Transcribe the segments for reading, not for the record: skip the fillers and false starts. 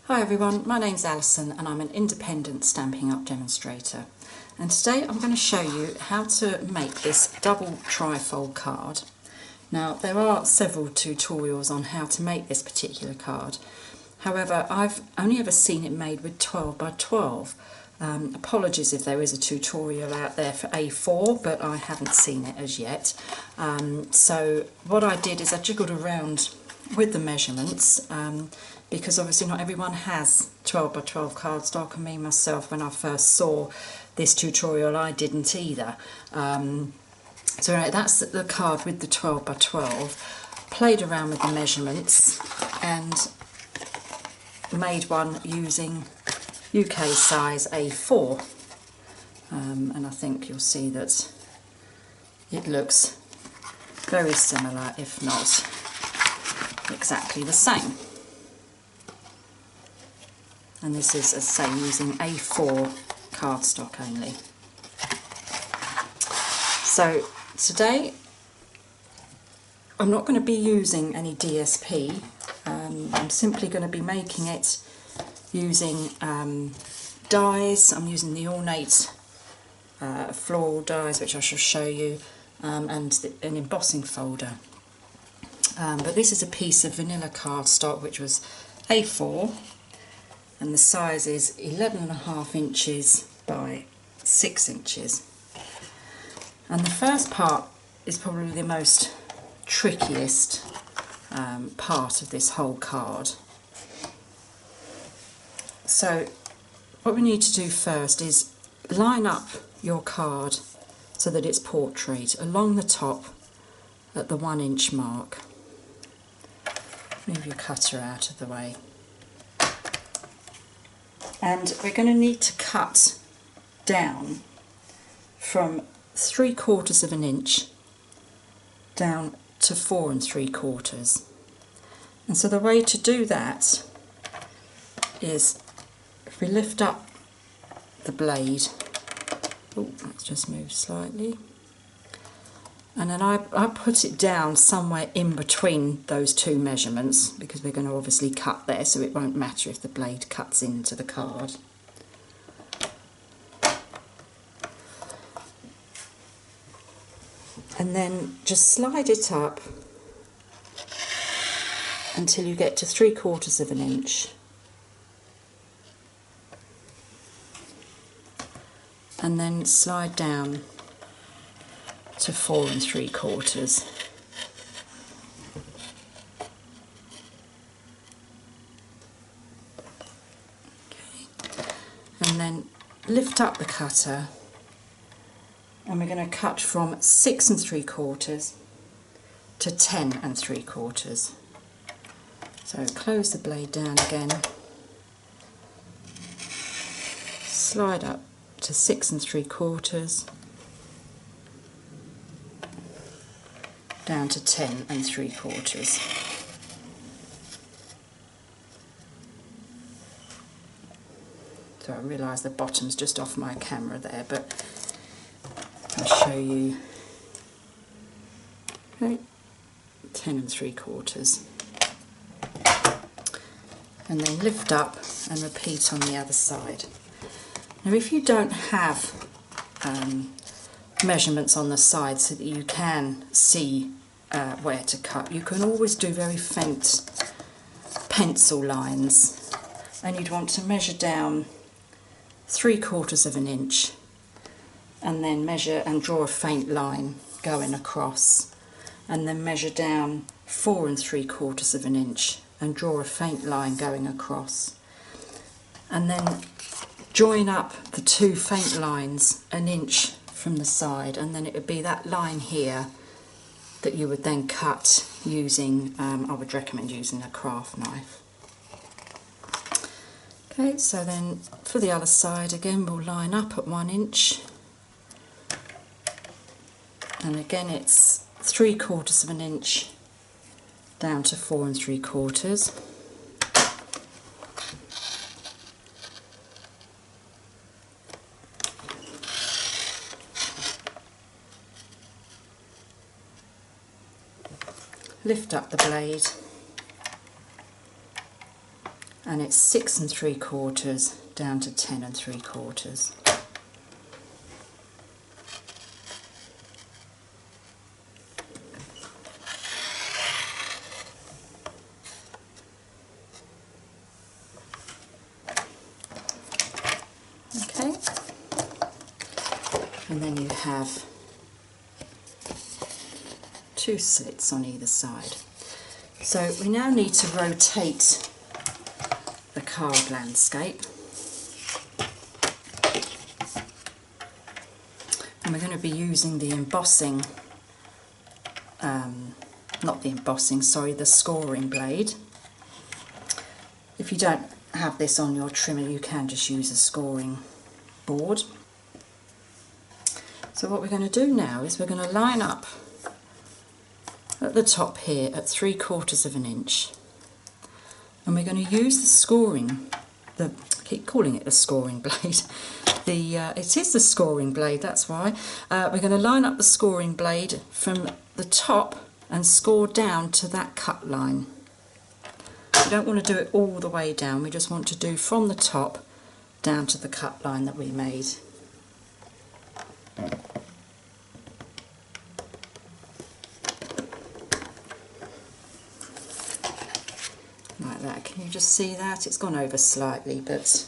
Hi everyone, my name's Alison and I'm an independent Stampin' Up demonstrator, and today I'm going to show you how to make this double trifold card. Now there are several tutorials on how to make this particular card, however I've only ever seen it made with 12 by 12. Apologies if there is a tutorial out there for A4, but I haven't seen it as yet. So what I did is I jiggled around with the measurements, because obviously not everyone has 12 by 12 cardstock, and me myself, when I first saw this tutorial, I didn't either. So anyway, that's the card with the 12 by 12. Played around with the measurements and made one using UK size A4, and I think you'll see that it looks very similar, if not exactly the same. And this is, as I say, using A4 cardstock only. So today I'm not going to be using any DSP. I'm simply going to be making it using dies. I'm using the ornate floral dies, which I shall show you, and an embossing folder. But this is a piece of Vanilla Cardstock, which was A4, and the size is 11.5 inches by 6 inches. And the first part is probably the most trickiest part of this whole card. So what we need to do first is line up your card so that it's portrait along the top at the 1 inch mark. Move your cutter out of the way. And we're going to need to cut down from 3/4 of an inch down to 4 3/4. And so the way to do that is, if we lift up the blade, oh, let's just move slightly, and then I put it down somewhere in between those two measurements, because we're going to obviously cut there, so it won't matter if the blade cuts into the card. And then just slide it up until you get to 3/4 of an inch. And then slide down to 4 3/4. Okay. And then lift up the cutter, and we're going to cut from 6 3/4 to 10 3/4. So close the blade down again, slide up to 6 3/4, down to 10 3/4. So I realise the bottom's just off my camera there, but I'll show you. Okay, 10 3/4. And then lift up and repeat on the other side. Now if you don't have measurements on the side so that you can see where to cut, you can always do very faint pencil lines, and you'd want to measure down 3/4 of an inch and then measure and draw a faint line going across, and then measure down 4 3/4 of an inch and draw a faint line going across, and then join up the two faint lines an inch from the side, and then it would be that line here that you would then cut using, I would recommend using a craft knife. Okay, so then for the other side again we'll line up at 1 inch, and again it's 3/4 of an inch down to 4 3/4. Lift up the blade and it's 6 3/4 down to 10 3/4. Okay, and then you have 2 slits on either side. So we now need to rotate the card landscape, and we're going to be using the embossing, not the embossing, sorry, the scoring blade. If you don't have this on your trimmer, you can just use a scoring board. So what we're going to do now is we're going to line up at the top here at 3/4 of an inch, and we're going to use the scoring, I keep calling it the scoring blade, it is the scoring blade, that's why. We're going to line up the scoring blade from the top and score down to that cut line. We don't want to do it all the way down, we just want to do from the top down to the cut line that we made. Like that. Can you just see that? It's gone over slightly, but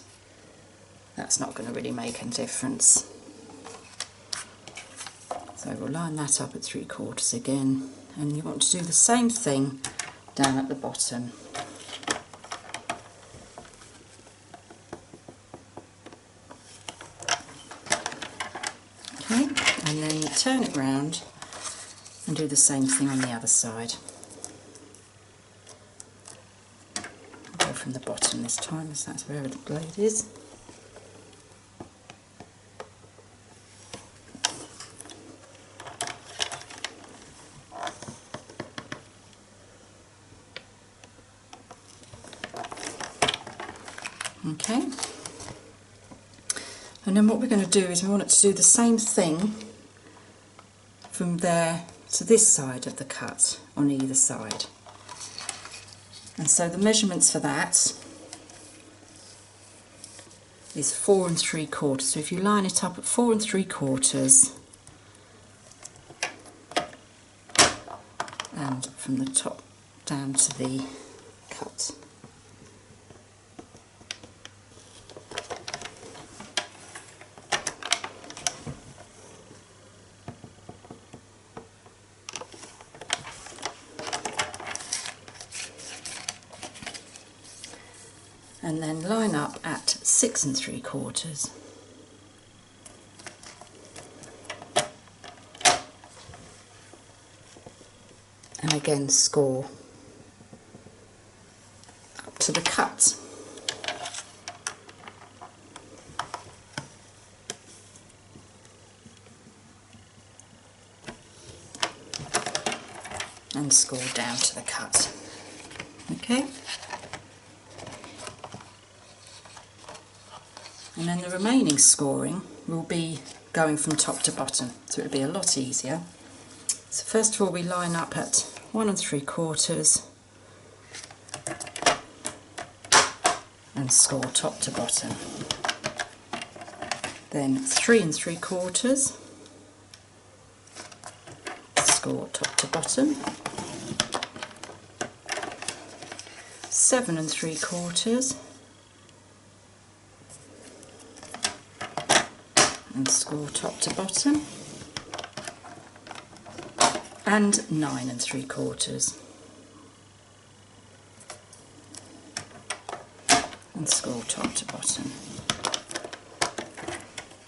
that's not going to really make a difference. So we'll line that up at 3/4 again, and you want to do the same thing down at the bottom. Okay, and then turn it round and do the same thing on the other side. I'll go from the bottom this time, as that's where the blade is. Okay, and then what we're going to do is we want it to do the same thing from there to this side of the cut on either side. And so the measurements for that is 4 3/4. So if you line it up at 4 3/4 and from the top down to the cut. And then line up at 6 3/4. And again score up to the cut. And score down to the cut. Okay? And then the remaining scoring will be going from top to bottom, so it'll be a lot easier. So first of all we line up at 1 3/4 and score top to bottom. Then 3 3/4, score top to bottom. 7 3/4 and score top to bottom, and 9 3/4 and score top to bottom.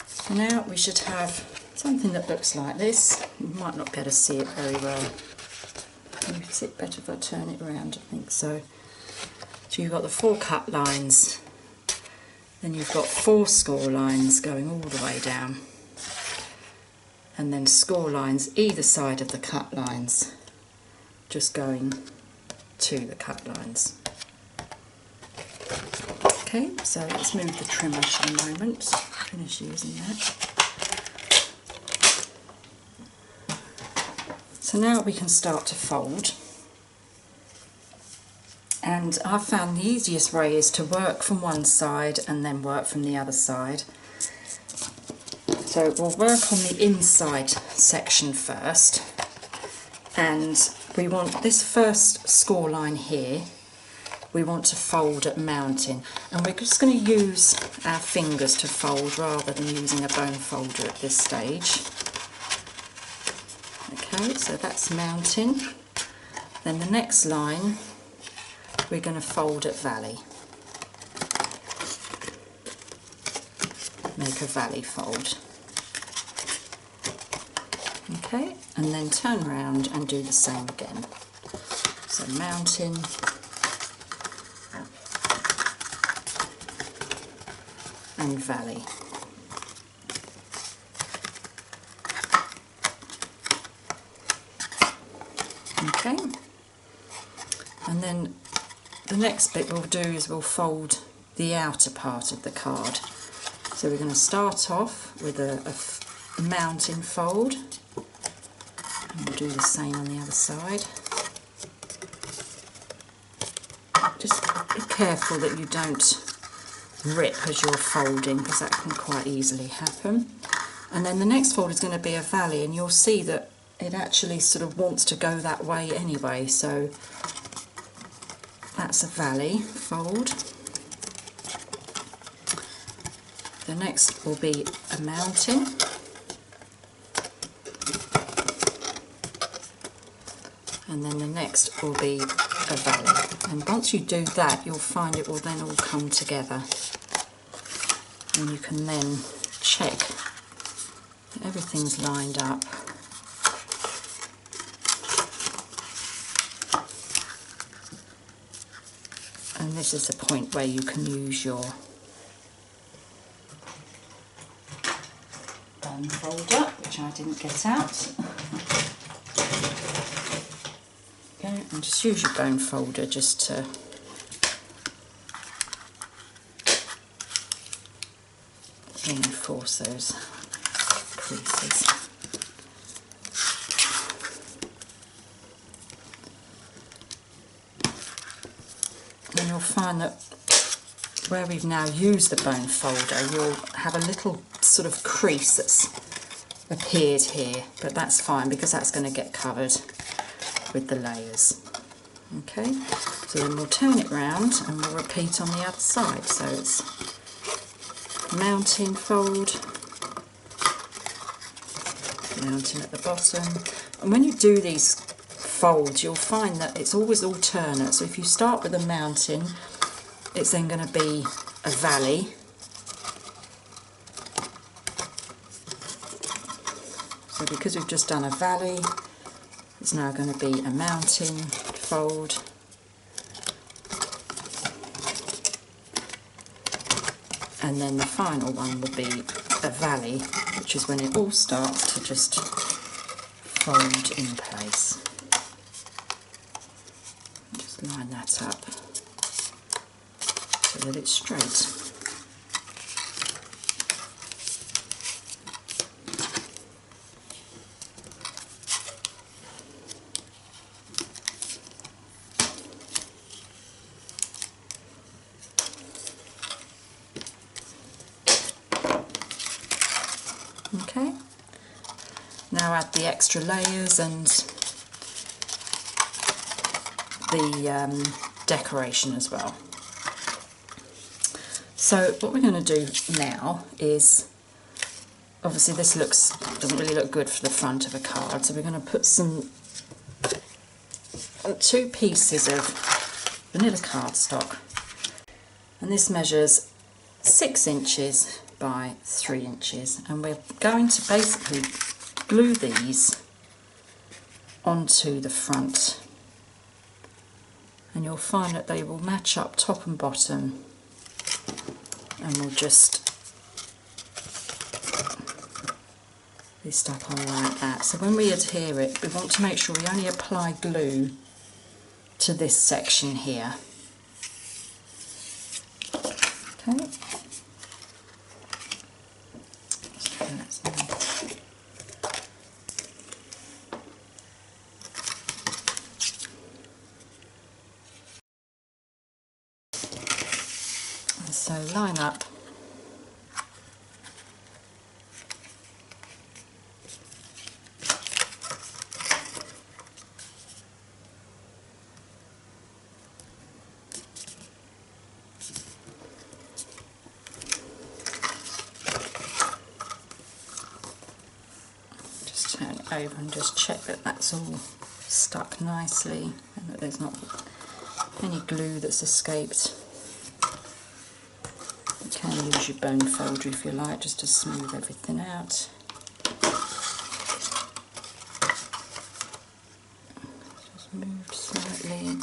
So now we should have something that looks like this. You might not be able to see it very well. Maybe see it better if I turn it around, I think so. So you've got the 4 cut lines, then you've got 4 score lines going all the way down, and then score lines either side of the cut lines, just going to the cut lines. Okay, so let's move the trimmer for a moment, finish using that. So now we can start to fold, and I found the easiest way is to work from one side and then work from the other side. So we'll work on the inside section first, and we want this first score line here, we want to fold at mounting, and we're just going to use our fingers to fold rather than using a bone folder at this stage. Okay, so that's mounting. Then the next line we're going to fold at valley. Make a valley fold. Okay, and then turn around and do the same again. So mounting, and valley. Okay, and then the next bit we'll do is we'll fold the outer part of the card. So we're going to start off with a mounting fold, and we'll do the same on the other side. Just be careful that you don't rip as you're folding, because that can quite easily happen. And then the next fold is going to be a valley, and you'll see that it actually sort of wants to go that way anyway, so that's a valley fold. The next will be a mounting, and then the next will be a valley. And once you do that, you'll find it will then all come together, and you can then check that everything's lined up. And this is the point where you can use your bone folder, which I didn't get out. Okay, and just use your bone folder just to reinforce those creases. And you'll find that where we've now used the bone folder, you'll have a little sort of crease that's appeared here, but that's fine because that's going to get covered with the layers. Okay, so then we'll turn it round and we'll repeat on the other side. So it's mounting fold, mounting at the bottom, and when you do these folds you'll find that it's always alternate. So if you start with a mounting, it's then going to be a valley, so because we've just done a valley, it's now going to be a mounting fold, and then the final one will be a valley, which is when it all starts to just fold in place. Just line that up so that it's straight. Okay, now add the extra layers and the decoration as well. So what we're going to do now is, obviously this doesn't really look good for the front of a card, so we're going to put two pieces of Vanilla Cardstock, and this measures 6 inches by 3 inches, and we're going to basically glue these onto the front, and you'll find that they will match up top and bottom, and we'll just be stuck on like that. So when we adhere it, we want to make sure we only apply glue to this section here. Okay. And so line up. Just turn it over and just check that that's all stuck nicely and that there's not any glue that's escaped. You can use your bone folder if you like, just to smooth everything out. Just move slightly.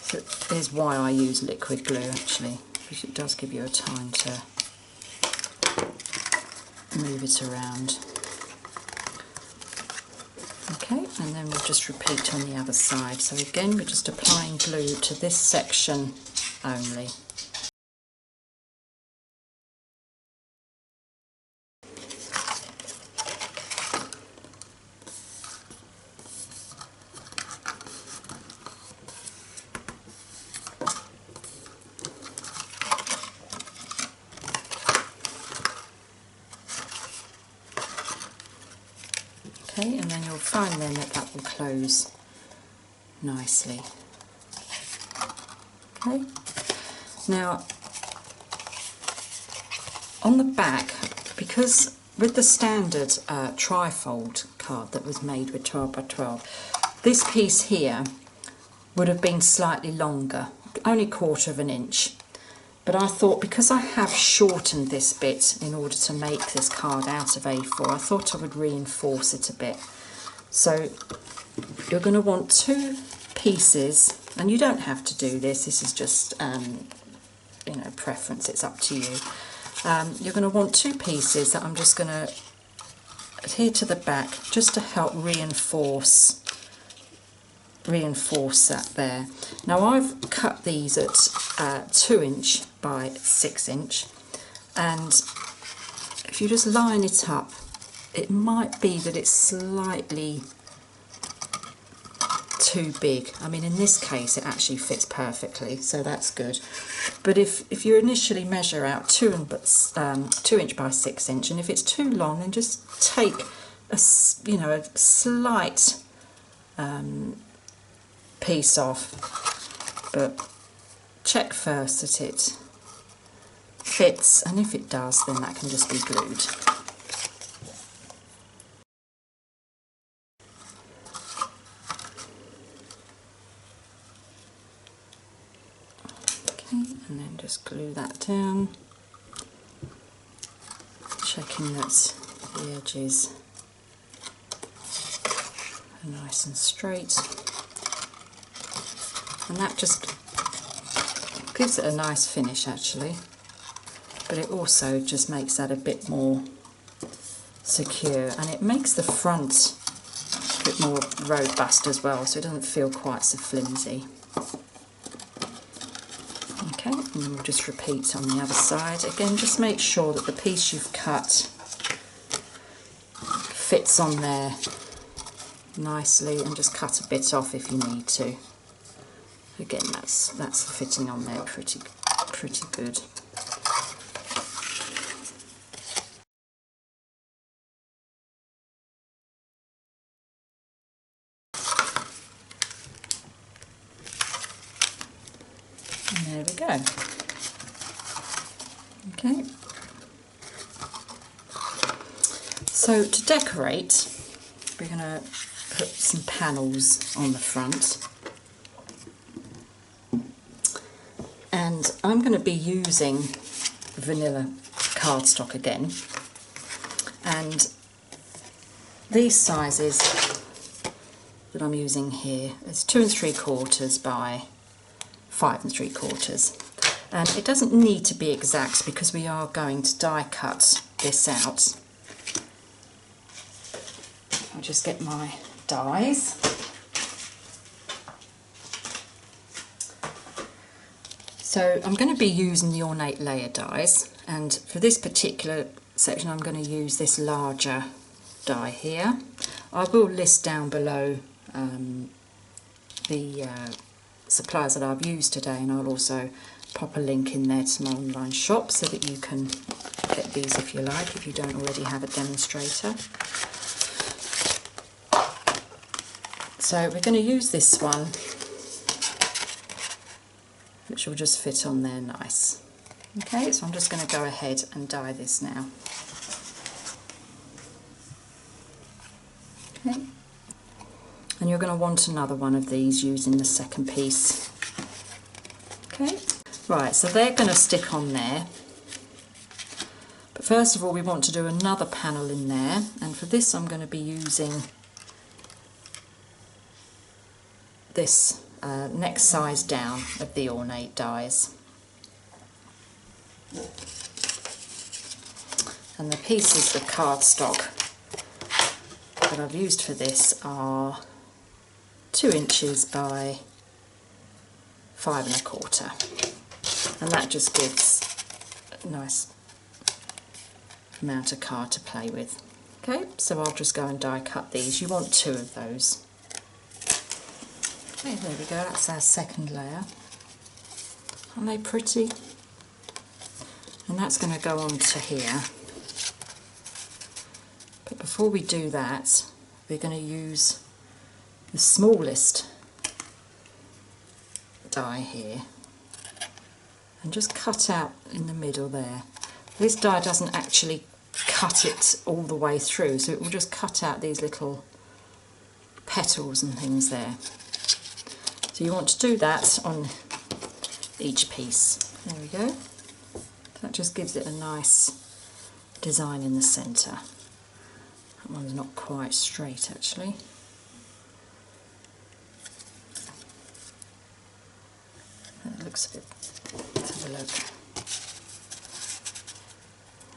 So here's why I use liquid glue actually, because it does give you a time to move it around. Okay, and then we'll just repeat on the other side. So again, we're just applying glue to this section only. Okay, and then you'll find then that that will close nicely. Okay, now on the back, because with the standard trifold card that was made with 12 by 12, this piece here would have been slightly longer, only 1/4 of an inch. But I thought, because I have shortened this bit in order to make this card out of A4, I thought I would reinforce it a bit. So you're going to want 2 pieces, and you don't have to do this, this is just you know, preference, it's up to you. You're going to want 2 pieces that I'm just going to adhere to the back just to help reinforce that there. Now I've cut these at 2 inch by 6 inch, and if you just line it up, it might be that it's slightly too big. I mean, in this case it actually fits perfectly, so that's good. But if you initially measure out 2 inch by 6 inch, and if it's too long, then just take a slight piece off, but check first that it fits, and if it does, then that can just be glued. Okay, and then just glue that down, checking that the edges are nice and straight. And that just gives it a nice finish actually, but it also just makes that a bit more secure, and it makes the front a bit more robust as well, so it doesn't feel quite so flimsy. Okay, and then we'll just repeat on the other side. Again, just make sure that the piece you've cut fits on there nicely, and just cut a bit off if you need to. Again, that's fitting on there pretty good. And there we go. Okay. So to decorate, we're going to put some panels on the front. And I'm going to be using Vanilla Cardstock again, and these sizes that I'm using here is 2 3/4 by 5 3/4, and it doesn't need to be exact because we are going to die cut this out. I'll just get my dies. So I'm going to be using the ornate layer dies, and for this particular section I'm going to use this larger die here. I will list down below the supplies that I've used today, and I'll also pop a link in there to my online shop so that you can get these if you like, if you don't already have a demonstrator. So we're going to use this one, which will just fit on there nice. Okay, so I'm just going to go ahead and dye this now. Okay, and you're going to want another one of these using the second piece. Okay, right, so they're going to stick on there. But first of all, we want to do another panel in there, and for this I'm going to be using this next size down of the ornate dies. And the pieces of cardstock that I've used for this are 2 inches by 5 1/4, and that just gives a nice amount of card to play with. Okay, so I'll just go and die cut these. You want 2 of those. Okay, there we go, that's our second layer. Aren't they pretty? And that's going to go on to here. But before we do that, we're going to use the smallest die here and just cut out in the middle there. This die doesn't actually cut it all the way through, so it will just cut out these little petals and things there. So you want to do that on each piece. There we go. That just gives it a nice design in the centre. That one's not quite straight actually. It looks a bit, let's have a look.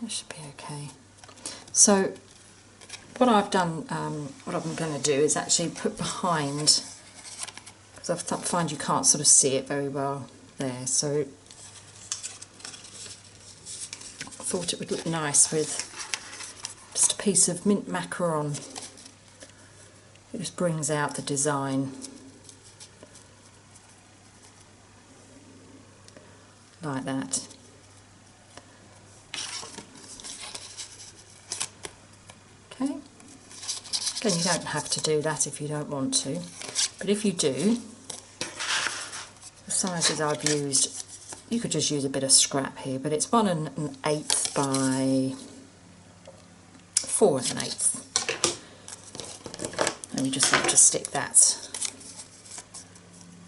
That should be okay. So what I've done, what I'm going to do is actually put behind, because I find you can't sort of see it very well there, so I thought it would look nice with just a piece of mint macaron. It just brings out the design like that. Okay, again, you don't have to do that if you don't want to, but if you do, the sizes I've used, you could just use a bit of scrap here, but it's 1 1/8 by 4 1/8, and we just want to stick that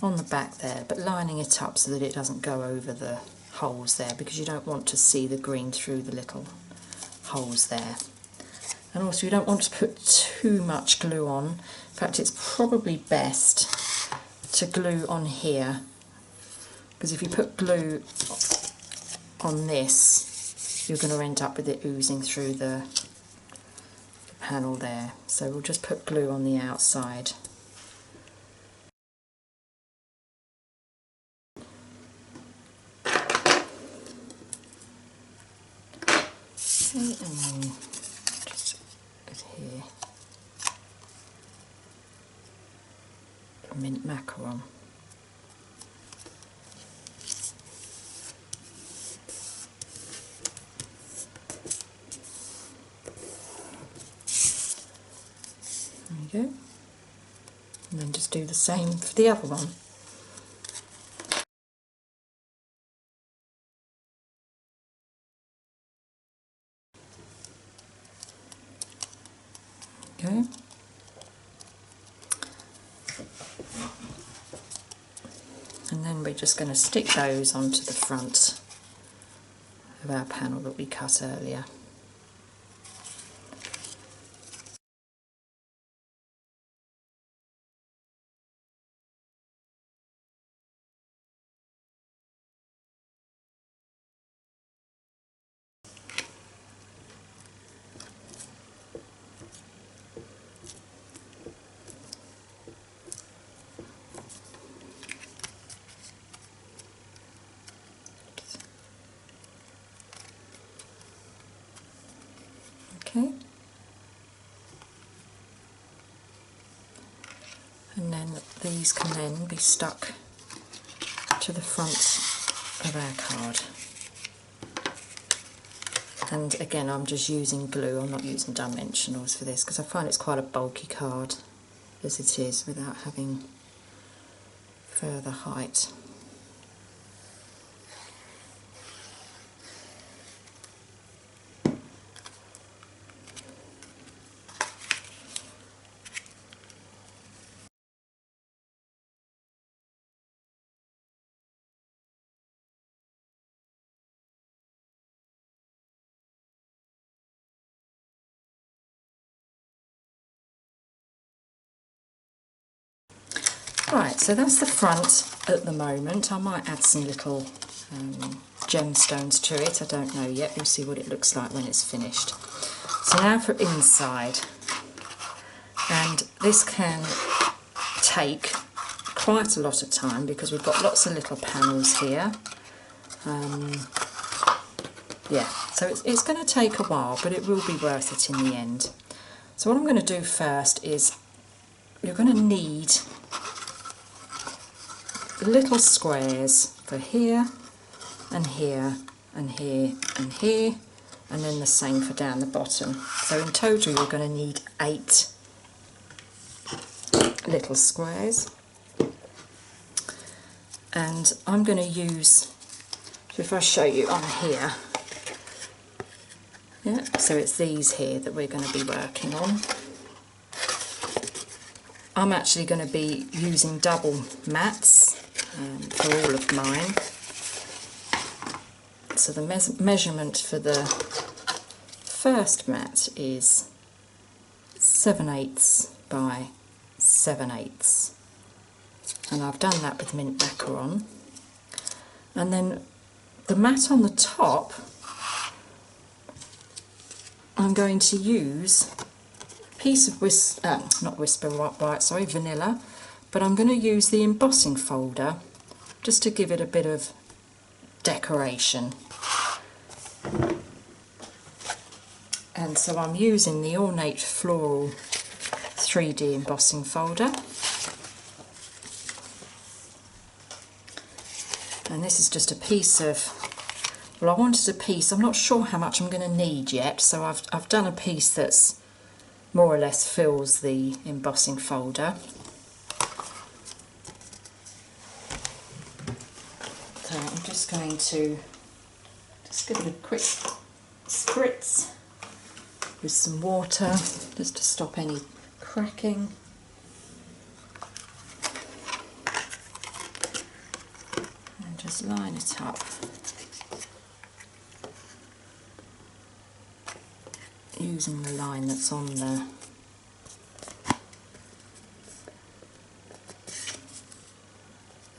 on the back there, but lining it up so that it doesn't go over the holes there, because you don't want to see the green through the little holes there. And also you don't want to put too much glue on. In fact, it's probably best to glue on here, because if you put glue on this, you're going to end up with it oozing through the panel there. So we'll just put glue on the outside. Okay, and then just put here mint macaron. There you go. And then just do the same for the other one. Okay. And then we're just going to stick those onto the front of our panel that we cut earlier. Okay, and then these can then be stuck to the front of our card. And again, I'm just using glue, I'm not using dimensionals for this because I find it's quite a bulky card as it is without having further height. Right, so that's the front at the moment. I might add some little gemstones to it, I don't know yet. We'll see what it looks like when it's finished. So now for inside, and this can take quite a lot of time because we've got lots of little panels here. Yeah, so it's going to take a while, but it will be worth it in the end. So what I'm going to do first is you're going to need little squares for here and here and here and here, and then the same for down the bottom. So in total you're going to need 8 little squares, and I'm going to use, so if I show you on here, yeah, so it's these here that we're going to be working on. I'm actually going to be using double mats for all of mine. So the measurement for the first mat is 7/8 by 7/8, and I've done that with mint macaron. And then the mat on the top, I'm going to use a piece of vanilla, but I'm going to use the embossing folder just to give it a bit of decoration. And so I'm using the Ornate Floral 3D embossing folder. And this is just a piece of, well, I wanted a piece, I'm not sure how much I'm going to need yet, so I've done a piece that's more or less fills the embossing folder. So I'm just going to give it a quick spritz with some water just to stop any cracking. And just line it up using the line that's on the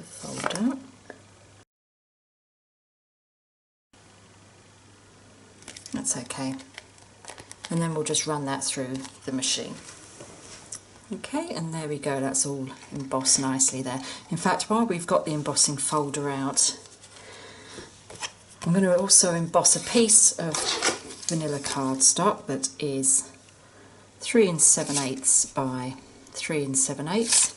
folder. That's okay. And then we'll just run that through the machine. Okay, and there we go, that's all embossed nicely there. In fact, while we've got the embossing folder out, I'm going to also emboss a piece of Vanilla Cardstock that is 3 7/8 by 3 7/8,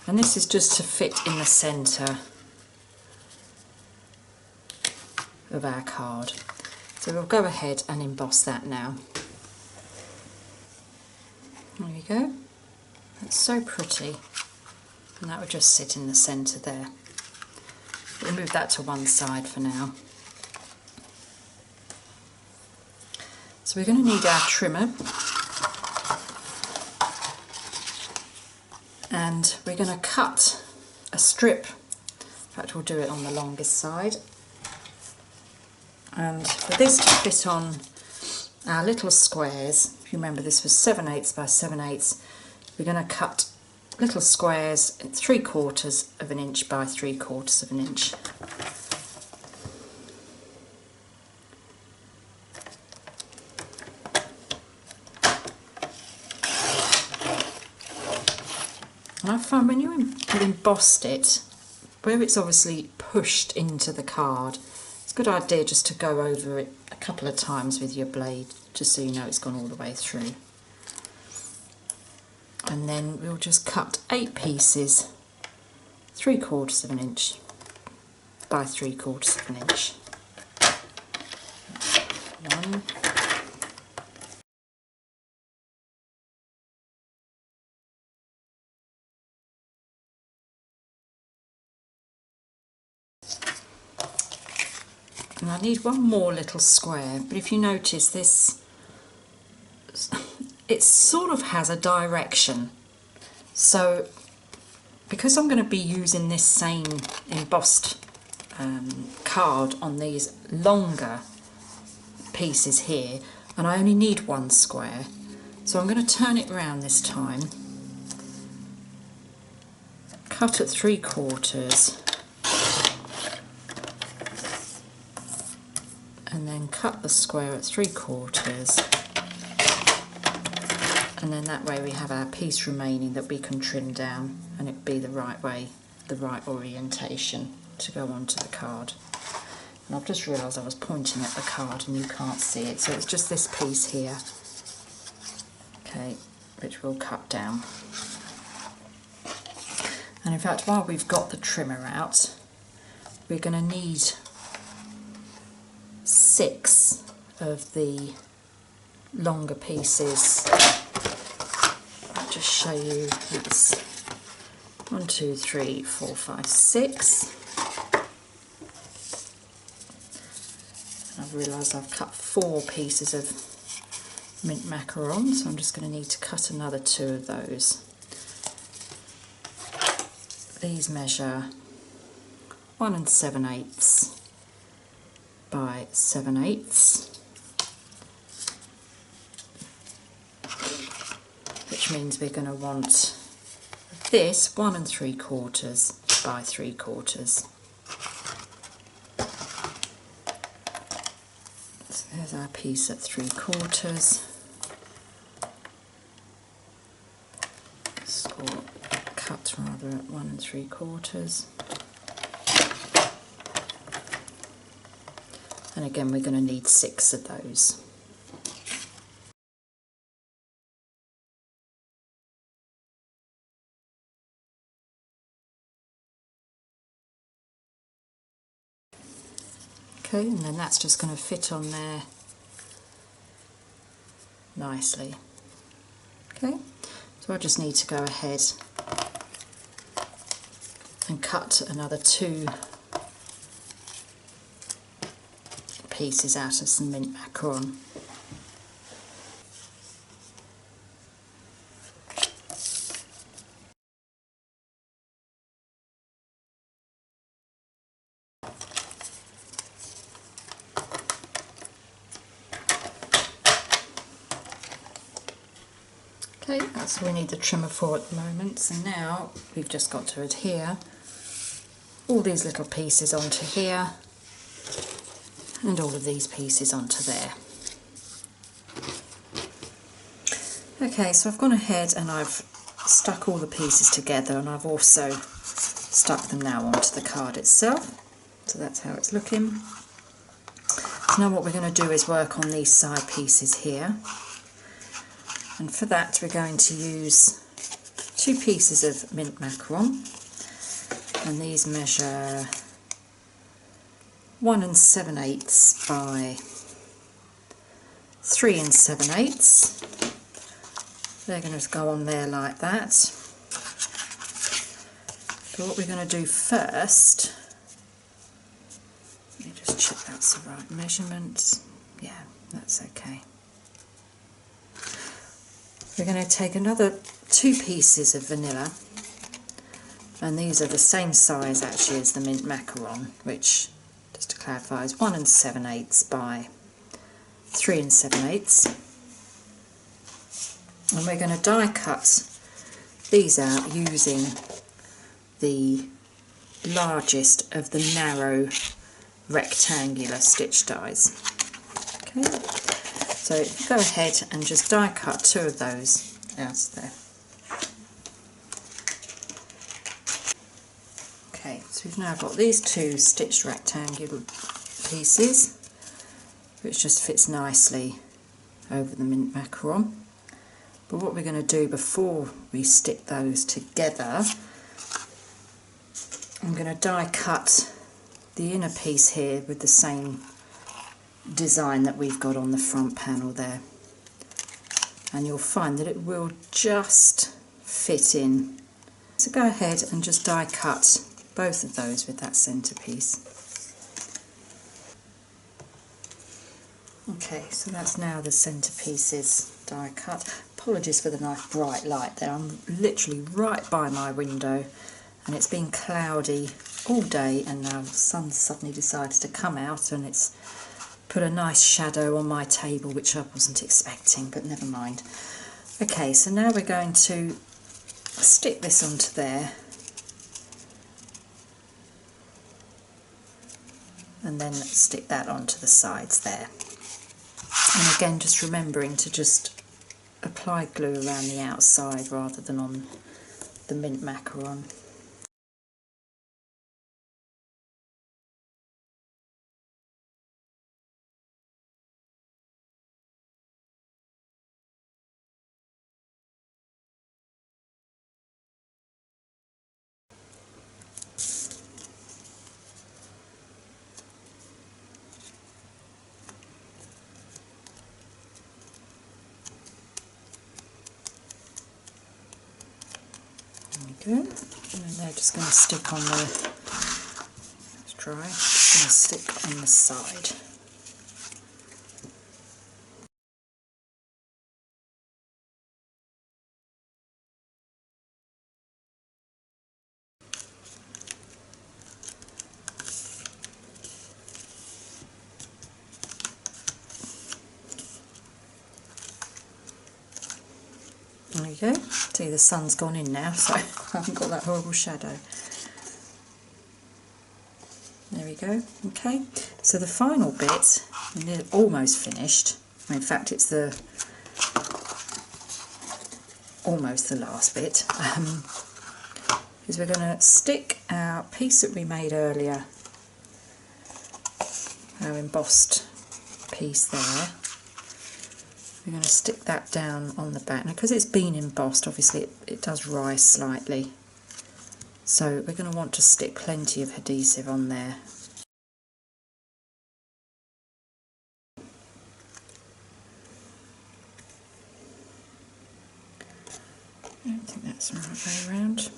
and this is just to fit in the centre of our card. So we'll go ahead and emboss that now. There we go. That's so pretty, and that would just sit in the centre there. We'll move that to one side for now. So we're going to need our trimmer, and we're going to cut a strip. In fact, we'll do it on the longest side. And for this to fit on our little squares, if you remember this was 7/8 by 7/8, we're going to cut little squares at 3/4 of an inch by 3/4 of an inch. And I find when you embossed it, where it's obviously pushed into the card, it's a good idea just to go over it a couple of times with your blade, just so you know it's gone all the way through. And then we'll just cut 8 pieces, 3/4 of an inch by 3/4 of an inch. One. And I need one more little square, but if you notice this, it sort of has a direction. So because I'm going to be using this same embossed card on these longer pieces here, and I only need one square, so I'm going to turn it round this time, cut at 3/4, and then cut the square at 3/4, and then that way we have our piece remaining that we can trim down, and it'll be the right way, the right orientation to go onto the card. And I've just realised I was pointing at the card and you can't see it, so it's just this piece here, okay, which we'll cut down. And in fact, while we've got the trimmer out, we're going to need 6 of the longer pieces. I'll just show you, that's 1, 2, 3, 4, 5, 6. I've realised I've cut 4 pieces of mint macaron, so I'm just going to need to cut another 2 of those. These measure 1 7/8 by 7/8, which means we're going to want this 1 3/4 by 3/4. So there's our piece at 3/4. Or cut rather at 1 3/4. And again, we're going to need 6 of those. Okay, and then that's just going to fit on there nicely. Okay, so I just need to go ahead and cut another 2 pieces out of some mint macaron. Okay, that's all we need the trimmer for at the moment. So now we've just got to adhere all these little pieces onto here and all of these pieces onto there. Okay, so I've gone ahead and I've stuck all the pieces together, and I've also stuck them now onto the card itself. So that's how it's looking. So now what we're going to do is work on these side pieces here. And for that we're going to use 2 pieces of mint macaron, and these measure 1 7/8 by 3 7/8. They're going to go on there like that. But what we're going to do first, let me just check that's the right measurement. Yeah, that's okay. We're going to take another 2 pieces of vanilla, and these are the same size actually as the mint macaron, which, just to clarify, is 1 7/8 by 3 7/8. And we're going to die cut these out using the largest of the narrow rectangular stitch dies. Okay, so go ahead and just die cut 2 of those out there. Okay, so we've now got these 2 stitched rectangular pieces, which just fits nicely over the mint macaron. But what we're going to do before we stick those together, I'm going to die cut the inner piece here with the same design that we've got on the front panel there, and you'll find that it will just fit in. So go ahead and just die cut both of those with that centerpiece. Okay, so that's now the centerpieces die cut. Apologies for the nice bright light there. I'm literally right by my window and it's been cloudy all day, and now the sun suddenly decides to come out and it's put a nice shadow on my table, which I wasn't expecting, but never mind. Okay, so now we're going to stick this onto there, and then stick that onto the sides there. And again, just remembering to just apply glue around the outside rather than on the mint macaron. There we go. And then they're just going to stick on the, it's dry, just going to stick on the side. There you go. See, the sun's gone in now, so I haven't got that horrible shadow. There we go. Okay, so the final bit, we're almost finished. In fact, it's almost the last bit. Is we're going to stick our piece that we made earlier, our embossed piece there. We're going to stick that down on the back. Now, because it's been embossed, obviously it does rise slightly. So we're going to want to stick plenty of adhesive on there. I don't think that's the right way around.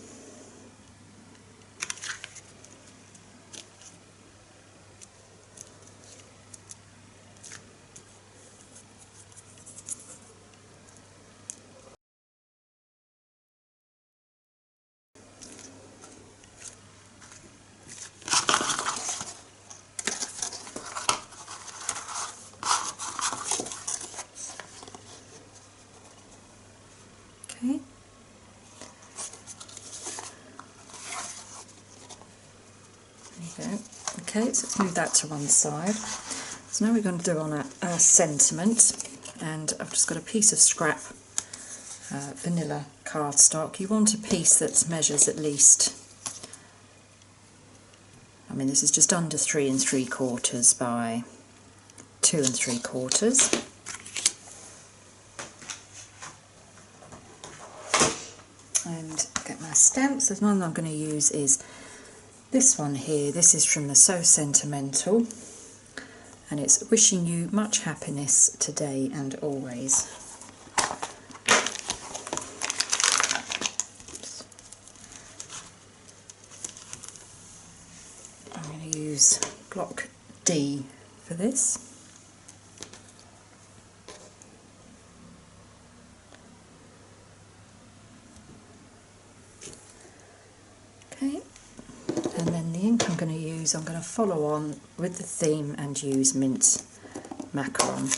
Okay. There you go. Okay, so let's move that to one side. So now we're going to do on our sentiment, and I've just got a piece of scrap Vanilla Cardstock. You want a piece that measures at least, I mean, this is just under 3 3/4 by 2 3/4. And get my stamps. The one I'm going to use is this one here. This is from the So Sentimental, and it's wishing you much happiness today and always. I'm going to use block D for this. Okay, and then the ink I'm going to use, I'm going to follow on with the theme and use mint macaron.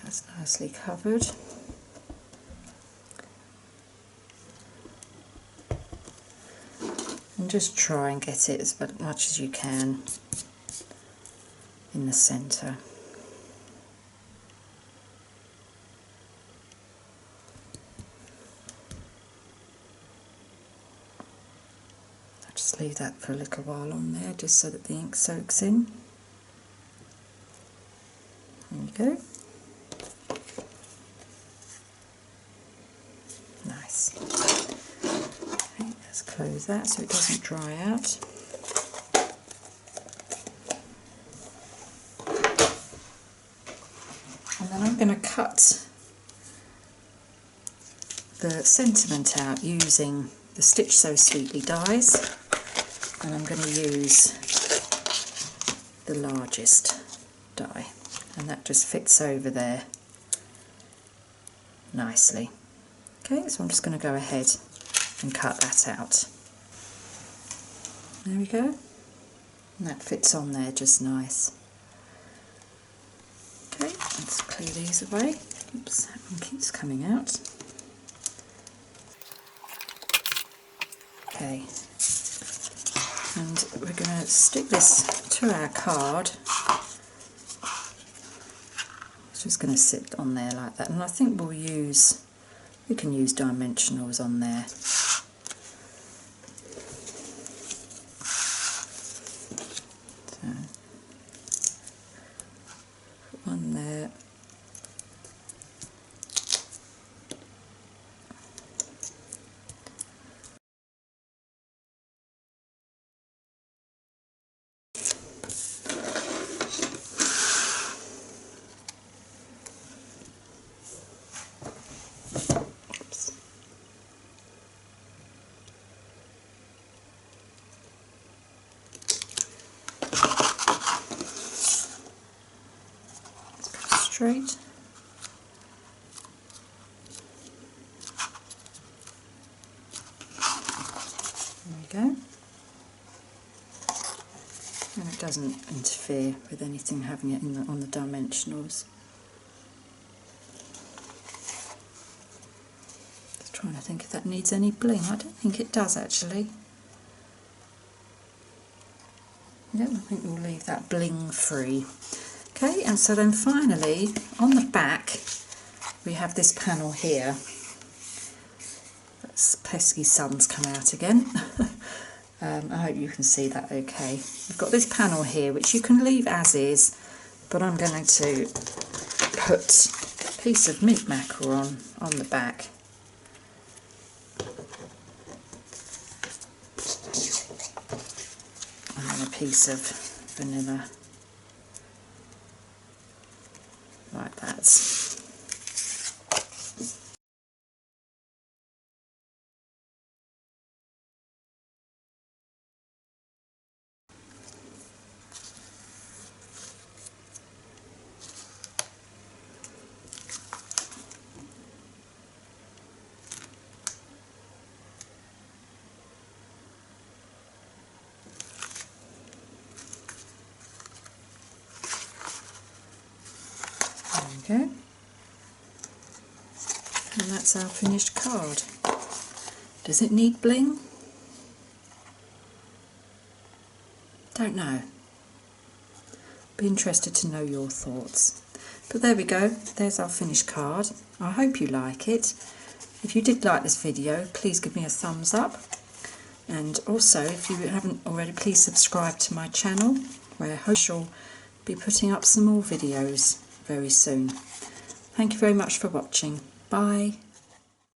That's nicely covered. And just try and get it as much as you can in the centre. Just leave that for a little while on there, just so that the ink soaks in. There you go. Nice. close that so it doesn't dry out. And then I'm going to cut the sentiment out using the Stitch So Sweetly dies, and I'm going to use the largest die, and that just fits over there nicely. Okay, so I'm just going to go ahead and cut that out. There we go, and that fits on there just nice. Okay, let's clear these away. Oops, that one keeps coming out. Okay, and we're going to stick this to our card. It's just going to sit on there like that, and I think we can use dimensionals on there. So, put one there. Straight. There we go. And it doesn't interfere with anything having it on the dimensionals. Just trying to think if that needs any bling. I don't think it does actually. Yep, I think we'll leave that bling free. Okay, and so then finally, on the back, we have this panel here. That's pesky sun's come out again. I hope you can see that okay. We've got this panel here, which you can leave as is, but I'm going to put a piece of mint macaron on the back. And then a piece of vanilla. Like that. There we go. And that's our finished card. Does it need bling? Don't know. Be interested to know your thoughts. But there we go, there's our finished card. I hope you like it. If you did like this video, please give me a thumbs up. And also, if you haven't already, please subscribe to my channel, where I hope I'll be putting up some more videos very soon. Thank you very much for watching. Bye.